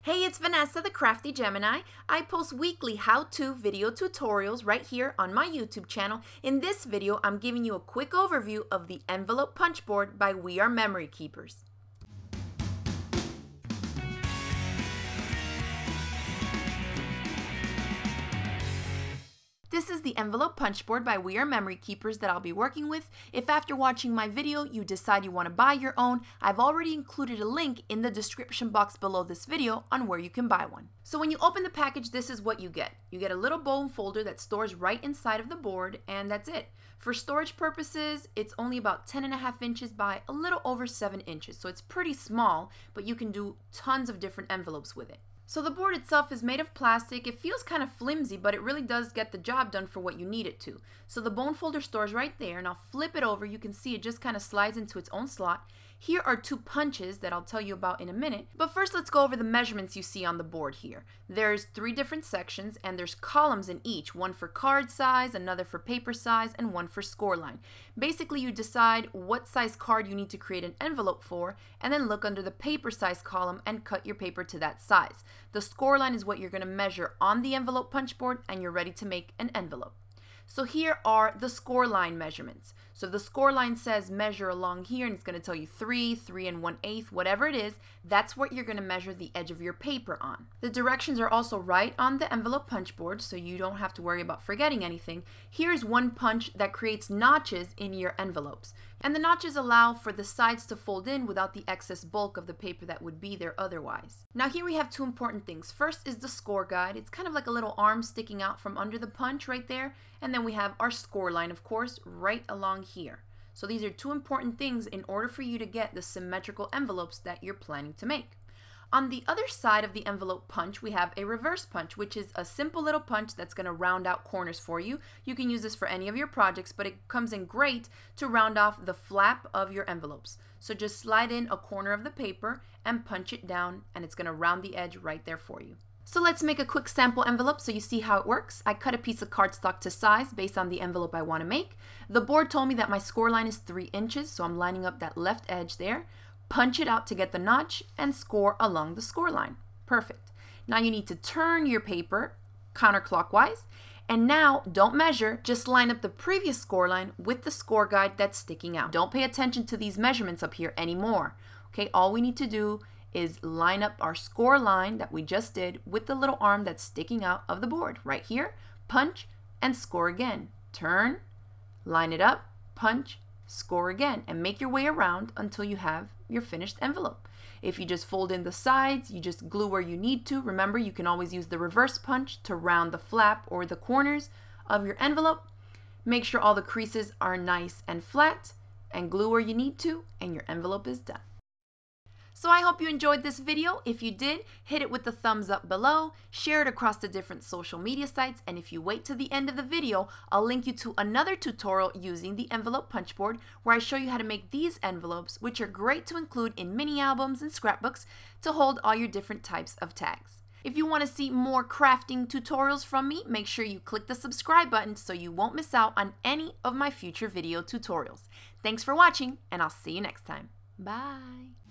Hey, it's Vanessa, the Crafty Gemini. I post weekly how-to video tutorials right here on my YouTube channel. In this video, I'm giving you a quick overview of the envelope punch board by We Are Memory Keepers. This is the envelope punch board by We Are Memory Keepers that I'll be working with. If after watching my video you decide you want to buy your own, I've already included a link in the description box below this video on where you can buy one. So when you open the package, this is what you get. You get a little bone folder that stores right inside of the board, and that's it. For storage purposes, it's only about 10.5 inches by a little over 7 inches, so it's pretty small, but you can do tons of different envelopes with it. So the board itself is made of plastic. It feels kind of flimsy, but it really does get the job done for what you need it to. So the bone folder stores right there, and I'll flip it over. You can see it just kind of slides into its own slot. Here are 2 punches that I'll tell you about in a minute. But first, let's go over the measurements you see on the board here. There's 3 different sections, and there's columns in each. One for card size, another for paper size, and one for score line. Basically, you decide what size card you need to create an envelope for, and then look under the paper size column and cut your paper to that size. The score line is what you're going to measure on the envelope punch board, and you're ready to make an envelope. So here are the score line measurements. So the score line says measure along here, and it's going to tell you 3 and 1/8, whatever it is, that's what you're going to measure the edge of your paper on. The directions are also right on the envelope punch board, so you don't have to worry about forgetting anything. Here's one punch that creates notches in your envelopes. And the notches allow for the sides to fold in without the excess bulk of the paper that would be there otherwise. Now here we have 2 important things. First is the score guide. It's kind of like a little arm sticking out from under the punch right there. And then we have our score line, of course, right along here. So these are 2 important things in order for you to get the symmetrical envelopes that you're planning to make. On the other side of the envelope punch, we have a reverse punch, which is a simple little punch that's going to round out corners for you. You can use this for any of your projects, but it comes in great to round off the flap of your envelopes. So just slide in a corner of the paper and punch it down, and it's going to round the edge right there for you. So let's make a quick sample envelope so you see how it works. I cut a piece of cardstock to size based on the envelope I want to make. The board told me that my score line is 3 inches, so I'm lining up that left edge there. Punch it out to get the notch and score along the score line. Perfect. Now you need to turn your paper counterclockwise, and now don't measure, just line up the previous score line with the score guide that's sticking out. Don't pay attention to these measurements up here anymore. Okay, all we need to do is line up our score line that we just did with the little arm that's sticking out of the board right here. Punch and score again. Turn, line it up, punch, score again, and make your way around until you have your finished envelope. If you just fold in the sides, you just glue where you need to. Remember, you can always use the reverse punch to round the flap or the corners of your envelope. Make sure all the creases are nice and flat, and glue where you need to, and your envelope is done. So I hope you enjoyed this video. If you did, hit it with the thumbs up below, share it across the different social media sites, and if you wait to the end of the video, I'll link you to another tutorial using the envelope punch board where I show you how to make these envelopes, which are great to include in mini albums and scrapbooks to hold all your different types of tags. If you want to see more crafting tutorials from me, make sure you click the subscribe button so you won't miss out on any of my future video tutorials. Thanks for watching, and I'll see you next time. Bye!